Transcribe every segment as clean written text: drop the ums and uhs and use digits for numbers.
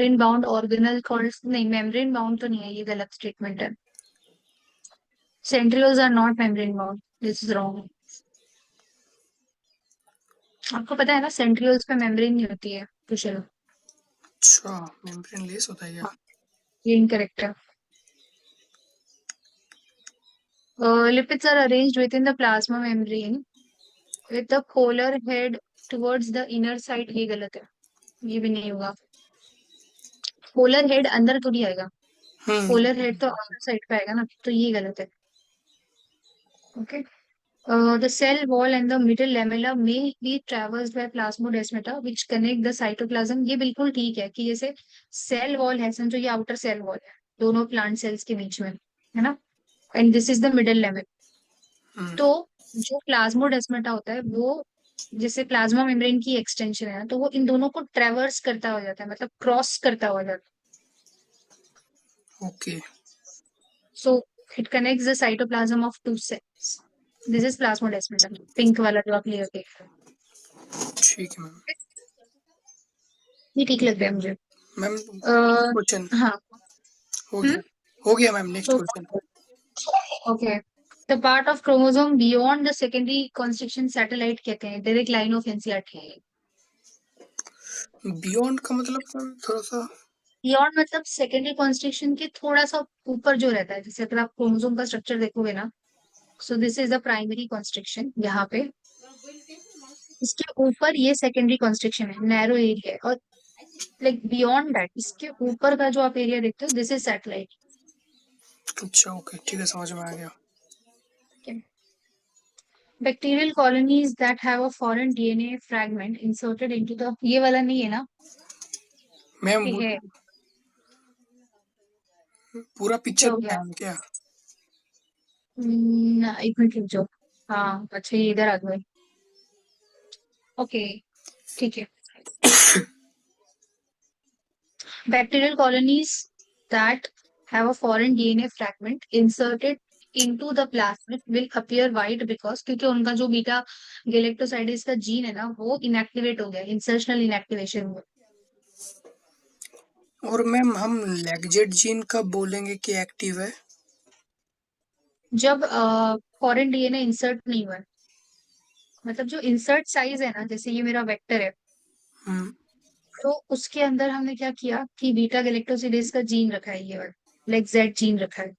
Membrane bound organelle called, नहीं membrane bound तो नहीं है, ये गलत स्टेटमेंट है। Centrioles are not membrane bound, this is wrong. आपको पता है ना सेंट्रियोल्स पे मेम्ब्रेन नहीं होती है, तो चलो। अच्छा, मेम्ब्रेन लेस होता है क्या? हाँ, ये इनकरेक्ट है। Lipids are arranged within the plasma membrane with the polar head towards the inner side, ये गलत है, ये भी नहीं होगा। पोलर हेड अंदर थोड़ी आएगा, पोलर हेड तो आउटर साइड पे आएगा ना, तो ये गलत है। Okay. The cell wall and the middle lamella may be traversed by plasmodesmata which connect the cytoplasm, ये बिल्कुल ठीक है कि जैसे सेल वॉल है, समझो ये आउटर सेल वॉल है दोनों प्लांट सेल्स के बीच में, है ना, and this is the middle lamella. तो जो प्लाज्मोडेस्माटा होता है वो जैसे प्लाज्मा मेम्ब्रेन की एक्सटेंशन है, तो वो इन दोनों को ट्रेवर्स करता हो जाता है, मतलब क्रॉस करता हो जाता ओके, है। So it connects the cytoplasm of two cells, this is plasmodesmata, pink वाला जो आप क्लियर देख रहे ठीक है मैम। हो। ये ठीक लग रहा है मुझे। मैम अह, क्वेश्चन हाँ। हो हम्म। गया, हो गया मैम, नेक्स्ट तो question. Okay, the part of chromosome beyond the secondary constriction satellite कहते हैं, डायरेक्ट लाइन ऑफ एनसीईआरटी है। बियॉन्ड का मतलब मैम थोड़ा सा। बियॉन्ड मतलब सेकेंडरी कॉन्स्ट्रिक्शन के थोड़ा सा ऊपर जो रहता है, जैसे अगर आप क्रोमोसोम का स्ट्रक्चर देखोगे ना, so this is the primary constriction यहाँ पे, इसके ऊपर ये सेकेंडरी कॉन्स्ट्रिक्शन है, नैरो एरिया है, और लाइक बियॉन्ड दैट इसके ऊपर का जो आप एरिया देखते हो दिस इज सैटेलाइट। अच्छा ओके, ठीक है, समझ में आ गया। Bacterial colonies that have a foreign DNA fragment inserted into the, ये वाला नहीं है ना, मैम ये है, पूरा क्या पिक्चर हो गया? बताएं क्या? एक मिनट रुक जाओ। हाँ अच्छा, ये इधर आ गए। ओके, ठीक है। Bacterial colonies that have a foreign DNA fragment inserted into the plasmid will appear white because, क्योंकि उनका जो बीटा गैलेक्टोसाइडेज का जीन है ना वो इनएक्टिवेट हो गया, इंसर्शनल इनएक्टिवेशन हुआ। और मैम हम लैगजेट जीन कब बोलेंगे कि एक्टिव है? जब फॉरेन डीएनए इंसर्ट नहीं हुआ है, मतलब जो इंसर्ट साइज है ना, जैसे ये मेरा वेक्टर है, हम्म, तो उसके अंदर हमने क्या किया कि बीटा गैलेक्टोसिडेज का जीन रखा है, ये वाला लाइक जेड जीन रखा है,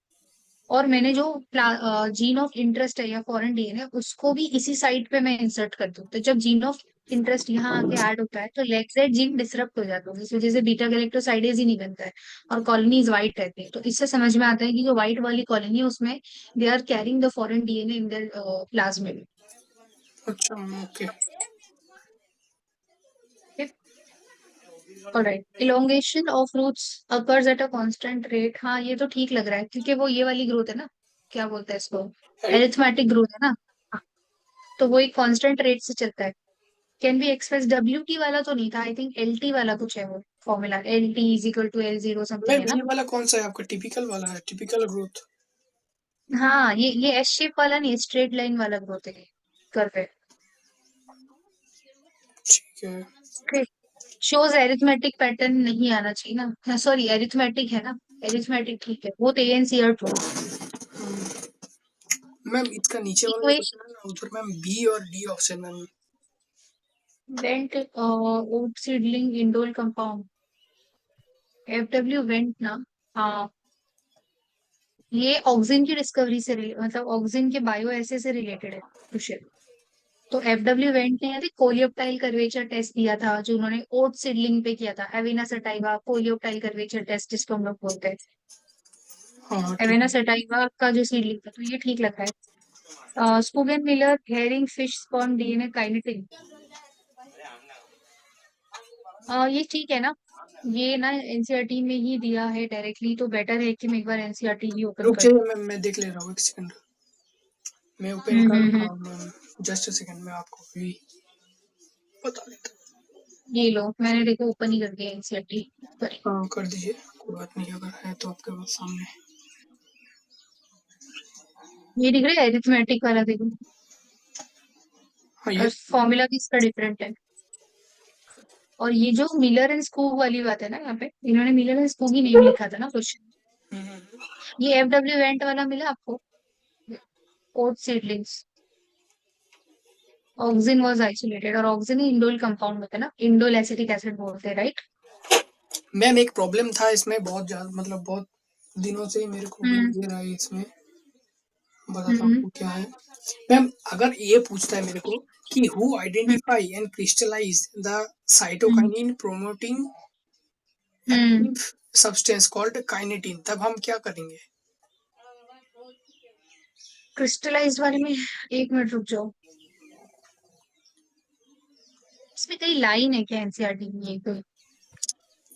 और मैंने जो जीन ऑफ इंटरेस्ट है या फॉरेन डीएनए उसको भी इसी साइट पे मैं इंसर्ट कर दूं, तो जब जीन ऑफ इंटरेस्ट यहाँ आके ऐड होता है तो लेग जीन डिसरप्ट हो जाता है, जिस वजह से बीटा गैलेक्टोसाइडेज ही नहीं बनता है और कॉलोनीज व्हाइट रहती है। तो इससे समझ में आता है कि जो व्हाइट वाली कॉलोनी है उसमें they are carrying the foreign DNA in their plasmid. अच्छा ma'am, okay. Alright, elongation of roots occurs at a constant rate, हाँ ये तो ठीक लग रहा है क्योंकि वो ये वाली ग्रोथ है ना, क्या बोलते हैं इसको, एरिथमेटिक ग्रोथ है ना। हाँ, तो वो एक कांस्टेंट रेट से चलता है। Can be express, W T वाला तो नहीं था, आई थिंक एल टी वाला कुछ है वो formula, L T is equal to L zero something है मैम ना। ये वाला कौन सा है आपका? टिपिकल वाला है, टिपिकल ग्रोथ? हाँ ये एस शेप वाला नहीं, स्ट्रेट लाइन वाला ग्रोथ है कर पे। ठीक है शोज एरिथमेटिक पैटर्न नहीं आना चाहिए ना, सॉरी एरिथमेटिक है ना, एरिथमेटिक ठीक है, वो तो एएनसीआर टू। मैम, इसका नीचे वाला जो इक्वेशन क्वेश्चन है ना उधर मैम बी और डी ऑप्शन है। Went oat seedling indole compound, FW went ना। हाँ, ये ऑक्सिन की डिस्कवरी से मतलब ऑक्सिन के बायो एसे से रिलेटेड है क्वेश्चन। तो एफडब्ल्यू वेंट ने यदि कोलियोप्टाइल कर्वेचर टेस्ट दिया था जो उन्होंने ओट सीडलिंग पे किया था, Avena sativa coleoptile curvature test जिसको हम लोग बोलते हैं, हाँ हाँ ठीक एविना है। सटाइवा का जो सीडलिंग था, तो ये ठीक लग रहा है। स्पूगन Miller herring fish sperm DNA kinetic, ये ठीक है ना, ये ना एनसीईआरटी में ही दिया है डायरेक्टली, तो बेटर है कि मैं एक बार एनसीईआरटी ही ओपन रुक कर जाइए लूं। मैम, मैं देख ले रहा हूँ, एक सेकंड। मैं ओपन कर हम्म। जस्ट सेकंड में आपको भी बता देता ये लो मैंने देखो ओपन ही कर दिया एनसीईआरटी। हूँ। हाँ कर दीजिए, कोई बात नहीं, अगर है तो आपके पास सामने। ये दिख रहा है एरिथमेटिक वाला देखो, हाँ ये और फॉर्मूला भी इसका डिफरेंट है। और ये जो मिलर एंड स्कूग वाली बात है ना, यहाँ पे इन्होंने Miller and Skoog he name लिखा था ना क्वेश्चन। ये FW वेंट वाला मिला आपको, ओट सीडलिंग्स। ऑक्सिन वाज आइसोलेटेड, और ऑक्सिन ही इंडोल कंपाउंड होता है ना, इंडोल एसिटिक एसिड बोलते हैं, राइट। मैम एक प्रॉब्लम था इसमें, बहुत ज्यादा मतलब बहुत दिनों से ही मेरे को भी हम्म ये रहा है इसमें। बताता हूँ हम्म आपको क्या है। मैम अगर ये पूछता है मेरे को कि uh hmm identify and crystallize the hmm cytokinin promoting hmm active substance called kinetin, तब हम क्या करेंगे? क्रिस्टलाइज्ड वाले में, एक मिनट रुक जाओ, इसमें कई लाइन है क्या एनसीईआरटी में ये कोई?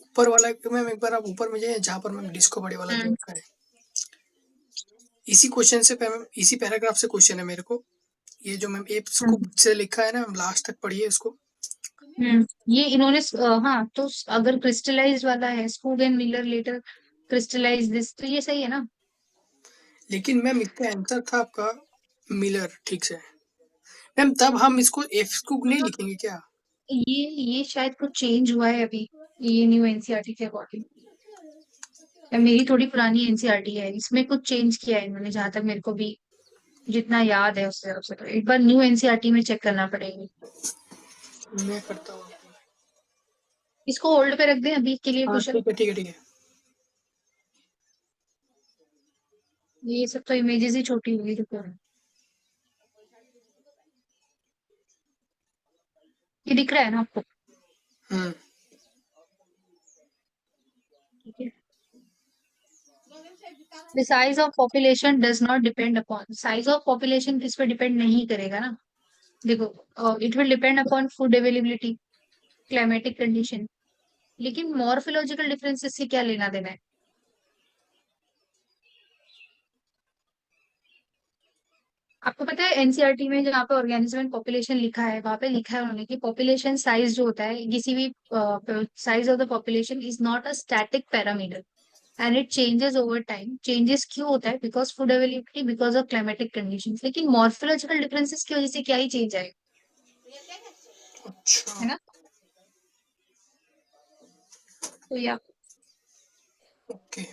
ऊपर वाला मैम, एक बार आप ऊपर में जाइए जहाँ पर मैम डिस्को बड़े वाला जो हम्म रखा है। इसी क्वेश्चन से मैम, इसी पैराग्राफ से क्वेश्चन है मेरे को। ये जो मैम ए हम्म स्कूप से लिखा है ना मैम, लास्ट तक पढ़िए इसको। ये इन्होंने हाँ, तो अगर क्रिस्टलाइज्ड वाला है, Skoog and Miller later crystallize this, तो ये सही है ना। लेकिन मैम इसका आंसर था आपका मिलर, ठीक से। मैम तब हम इसको एफ स्कूप नहीं लिखेंगे क्या? ये शायद कुछ चेंज हुआ है अभी, ये न्यू एनसीईआरटी के अकॉर्डिंग। मेरी थोड़ी पुरानी एनसीईआरटी है, इसमें कुछ चेंज किया है इन्होंने, जहां तक मेरे को भी जितना याद है उससे हिसाब से, तो एक बार न्यू एनसीईआरटी में चेक करना पड़ेगा। मैं करता हूँ। इसको होल्ड पे रख दें अभी के लिए हाँ क्वेश्चन। ठीक है ठीक है ठीक है। ये सब तो इमेजेस ही छोटी हुई, रुको। ये दिख रहा है ना आपको? हम्म। ठीक है। The size of population does not depend upon, size of population किस पे डिपेंड नहीं करेगा ना। देखो, it will depend upon food availability, climatic condition, लेकिन मॉर्फोलॉजिकल डिफरेंसेस से क्या लेना देना है? आपको पता है एनसीईआरटी में जहाँ पे ऑर्गेनिज्म एंड पॉपुलेशन लिखा है, वहां पे लिखा है उन्होंने कि पॉपुलेशन साइज जो होता है, किसी भी size of the population is not a static parameter and it changes over time. Changes क्यों होता है? Because food availability, because of climatic conditions. लेकिन मॉर्फोलॉजिकल डिफरेंसेस की वजह से क्या ही चेंज आएगा, अच्छा। है ना। तो या okay.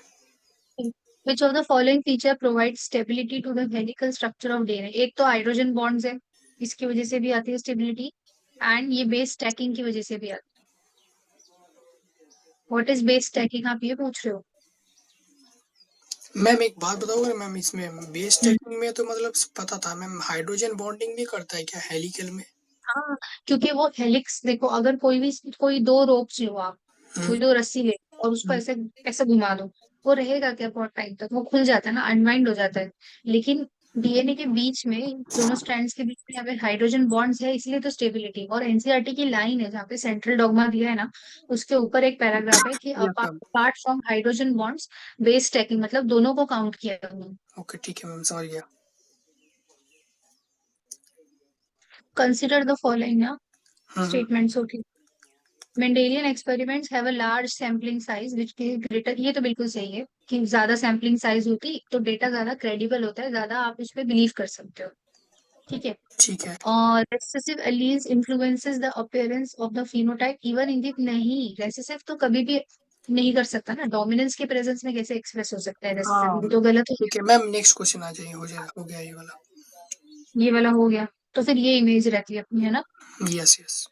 Which of the following feature provide stability to the helical structure of DNA? एक तो हाइड्रोजन बॉन्ड्स है, इसकी वजह से भी आती है स्टेबिलिटी, एंड ये बेस स्टैकिंग की वजह से भी आती है। व्हाट इज बेस स्टैकिंग, आप ये पूछ रहे हो? मैम एक बात बताओगे मैम, इसमें बेस हम्म, टेक्निक में तो मतलब पता था मैम, हाइड्रोजन बॉन्डिंग भी करता है क्या हेलिकल में? हाँ, क्योंकि वो हेलिक्स, देखो अगर कोई दो रोप्स लो आप, हम्म। कोई दो रस्सी ले और उसको हम्म। ऐसे ऐसे घुमा दो, वो रहेगा क्या बहुत टाइम तक? वो खुल जाता है ना, अनवाइंड हो जाता है। लेकिन डीएनए के बीच में, दोनों स्ट्रैंड्स के बीच में अगर हाइड्रोजन बॉन्ड्स है, इसलिए तो स्टेबिलिटी। और एनसीईआरटी की लाइन है जहाँ पे सेंट्रल डॉग्मा दिया है ना, उसके ऊपर एक पैराग्राफ है कि yes ma'am. Apart from hydrogen bonds, base stacking, मतलब दोनों को काउंट किया उन्होंने। ओके ठीक है मैम, समझ गया। कंसिडर द फॉलोइंग ना हम्म। स्टेटमेंट्स होती। Mendelian experiments have a large sampling size which give greater, ये तो बिल्कुल सही है कि ज्यादा सैम्पलिंग साइज होती तो डेटा ज्यादा क्रेडिबल होता है, ज्यादा आप इस पे बिलीव कर सकते हो। ठीक है। ठीक है। और recessive alleles influences the appearance of the phenotype even in the, नहीं रेसेसिव तो कभी भी नहीं कर सकता ना, डोमिनेंस के प्रेजेंस में कैसे एक्सप्रेस हो सकता है रेसेसिव, हाँ वो तो गलत हो ठीक है मैम, नेक्स्ट क्वेश्चन आ जाइए, हो जाएगा, हो गया ये वाला। गया। ये वाला हो गया, तो फिर ये इमेज रहती है अपनी, है ना। Yes yes.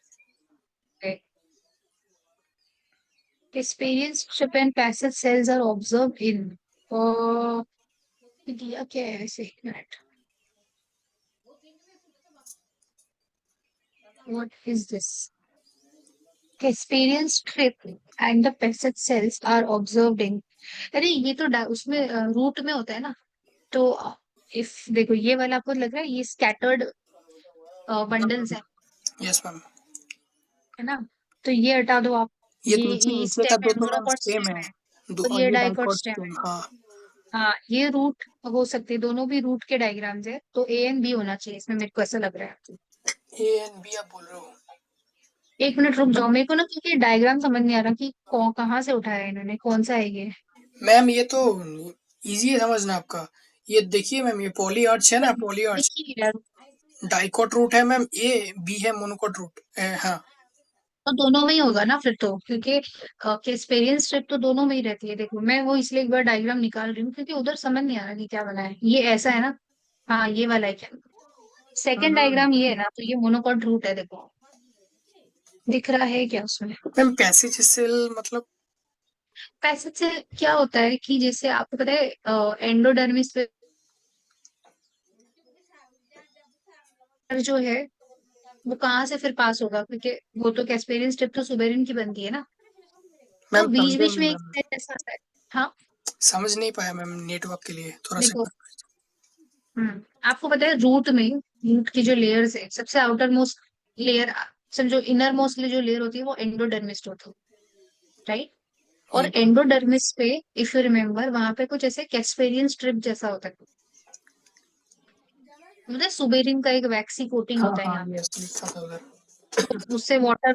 Experience and passive cells are observe in, दिया क्या है ऐसे, एक minute, what is this? Experience trip and the passive cells are observed in, अरे ये तो उसमें रूट में होता है ना। तो इफ देखो ये वाला आपको लग रहा है ये स्कैटर्ड बंडल्स है यस मैम। है ना, तो ये हटा दो आप। ये नीचे ये नीचे का स्टेम है, दोनों मैम मोनोकॉट सेम स्टेम है। है, दो, और और ये ये डाइकॉट डाइकॉट स्टेम सेम, है। हाँ। हाँ, ये रूट हो सकते हैं, दोनों भी रूट के डायग्राम्स है, तो ए एंड बी होना चाहिए इसमें, मेरे को ऐसा लग रहा है। ए एंड बी आप बोल रहे हो? एक मिनट रुक जाओ, मेरे को ना क्योंकि डायग्राम समझ नहीं आ रहा कि कहाँ से उठाया है इन्होंने, कौन सा है ये। मैम ये तो इजी है समझना आपका। ये देखिए मैम, ये पॉली आर्च है ना, पॉली आर्च। देखिए यार, डाइकॉट रूट है मैम, ए बी है मोनोकॉट रूट, हाँ। तो दोनों में ही होगा ना फिर तो, क्योंकि केस्पेरियन स्ट्रिप तो दोनों में ही रहती है। देखो मैं वो इसलिए एक बार डायग्राम निकाल रही हूँ क्योंकि उधर समझ नहीं आ रहा कि क्या बना है। ये ऐसा है ना, हाँ ये वाला है क्या, सेकेंड हम्म। डायग्राम ये है ना, तो ये मोनोकॉट रूट है। देखो दिख रहा है क्या उसमें? मैम पैसेज सेल मतलब? पैसेज से क्या होता है कि जैसे आपको पता है एंडोडर्मिस पे जो है वो कहाँ से फिर पास होगा, क्योंकि वो तो कैस्पेरियन स्ट्रिप तो सुबेरिन की बनती है ना, तो मैम बीच समझे बीच नहीं में एक मैम, सेल ऐसा आता है। हाँ समझ नहीं पाया मैम, नेटवर्क के लिए थोड़ा सा। देखो, आपको पता है रूट में, रूट की जो लेयर्स है सबसे आउटर मोस्ट लेयर, समझो इनर मोस्ट जो लेयर होती है वो एंडोडर्मिस होती है, राइट। और ये एंडोडर्मिस पे इफ यू रिमेम्बर वहां पे कुछ ऐसे कैस्पेरियन स्ट्रिप जैसा होता है, मतलब सुबेरिन का एक वैक्सी कोटिंग हाँ होता है हाँ, यहाँ पे, यस लिखा था उधर। तो उससे वाटर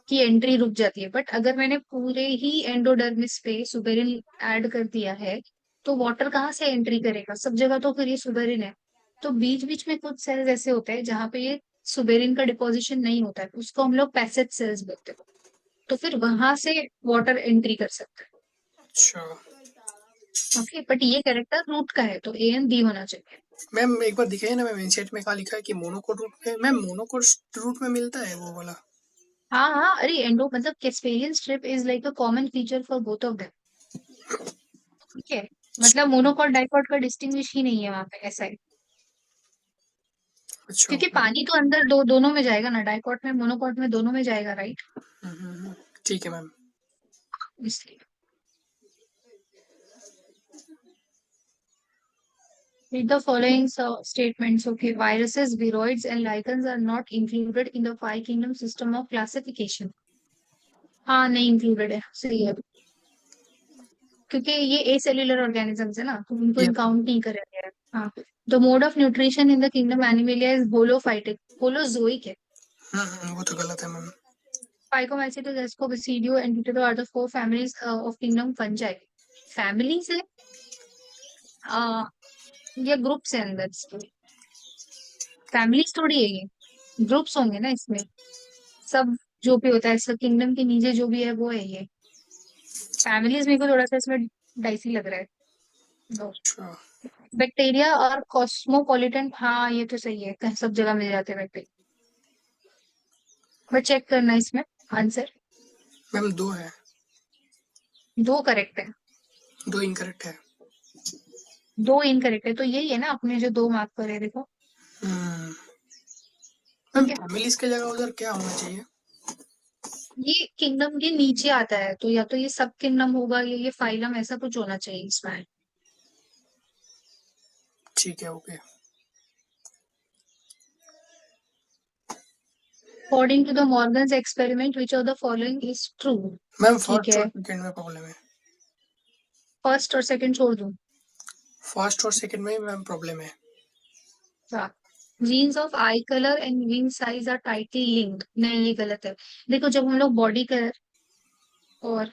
की एंट्री रुक जाती है। बट अगर मैंने पूरे ही एंडोडर्मिस पे सुबेरिन ऐड कर दिया है तो वाटर कहाँ से एंट्री करेगा, सब जगह तो फिर ये सुबेरिन है। तो बीच बीच में कुछ सेल्स ऐसे होते हैं जहाँ पे ये सुबेरिन का डिपोजिशन नहीं होता है, उसको हम लोग पैसेज सेल्स बोलते हैं। तो फिर वहां से वाटर एंट्री कर सकते अच्छा हैं। ओके, बट ये कैरेक्टर रूट का है तो ए एन बी होना चाहिए। मैम, एक बार दिखाइए ना मैम, इनसेट में कहाँ लिखा है कि मोनोकोट रूट में? मैम मोनोकोट रूट में मिलता है वो वाला? हाँ हाँ, अरे एंडो मतलब Casparian strip is like a common feature for both of them. ठीक है, मतलब मोनोकॉट डाइकॉट का डिस्टिंग्विश ही नहीं है वहां पे, ऐसा है। अच्छा क्योंकि ओके। पानी तो अंदर दोनों में जाएगा ना, डाइकॉट में मोनोकॉट में दोनों में जाएगा, राइट। ठीक है मैम। इसलिए read the following statements. Okay, viruses, viroids, and lichens are not included in the five kingdom system of classification. हाँ नहीं इंक्लूडेड है, सही है, क्योंकि ये ए सेल्यूलर ऑर्गेनिजम्स है ना, तो उनको ये इनकाउंट नहीं करा गया है। हाँ, the mode of nutrition in the kingdom Animalia is holophytic, holozoic है। वो तो गलत है ma'am. Phycomycetes, Ascobasidio, and Deutero are the four families of kingdom fungi. Families है या ग्रुप्स है अंदर इसके, फैमिलीज थोड़ी है ये, ग्रुप्स होंगे ना इसमें। सब जो भी होता है इसका किंगडम के नीचे जो भी है वो है ये। फैमिलीज मेरे को थोड़ा सा इसमें डाइसी लग रहा है। अच्छा बैक्टीरिया और कॉस्मोपॉलिटन, हाँ ये तो सही है, सब जगह मिल जाते हैं बैक्टीरिया। बट चेक करना इसमें आंसर, मैम, दो है। दो करेक्ट है, दो इनकरेक्ट है। दो इनकरेक्ट है, तो यही है ना अपने जो दो मार्क पर है, देखो। हम्म। मैम ठीक है, फैमिलीज की जगह उधर क्या होना चाहिए? ये किंगडम के नीचे आता है तो या तो ये सब किंगडम होगा या ये फाइलम, ऐसा कुछ होना चाहिए इसमें। ठीक है okay. According to the Morgan's experiment which of the following is true. Ma'am ठीक फर्स्ट है, और सेकंड में प्रॉब्लम है। फर्स्ट और सेकंड छोड़ दूं? फर्स्ट और सेकंड में मैम प्रॉब्लम है। Genes of eye colour and wing size are tightly linked, नहीं ये गलत है। देखो जब हम लोग बॉडी कलर और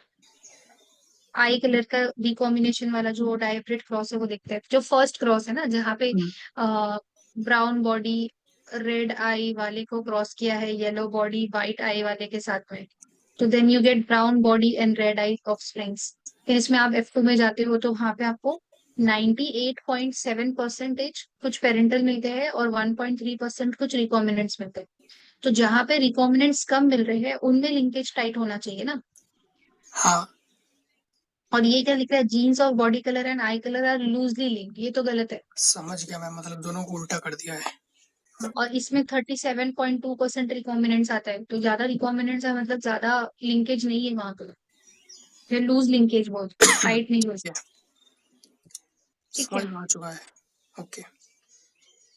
आई कलर का रिकॉम्बिनेशन वाला जो डायब्रेट क्रॉस है वो देखते हैं, जो फर्स्ट क्रॉस है ना जहाँ पे हम्म। ब्राउन बॉडी रेड आई वाले को क्रॉस किया है येलो बॉडी व्हाइट आई वाले के साथ में, तो then you get brown body and red eye offsprings. फिर इसमें आप F2 में जाते हो तो वहां पे आपको 98.7% कुछ पेरेंटल मिलते हैं और 1.3% कुछ रिकॉम्बिनेंट्स मिलते हैं। तो जहां पे रिकॉम्बिनेंट्स कम मिल रहे हैं उनमें लिंकेज टाइट होना चाहिए ना। हाँ और ये क्या लिख रहा है, genes of body colour and eye colour are loosely linked, ये तो गलत है। समझ गया मैम, मतलब दोनों को उल्टा कर दिया है। और इसमें 37.2% रिकॉम्बिनेंट्स आता है, तो ज्यादा रिकॉम्बिनेंट्स है मतलब ज्यादा लिंकेज नहीं है वहां पर, ये लूज लिंकेज बोलते हैं, टाइट नहीं बोलते। ठीक है, ठीक समझ है। में आ चुका है। ओके।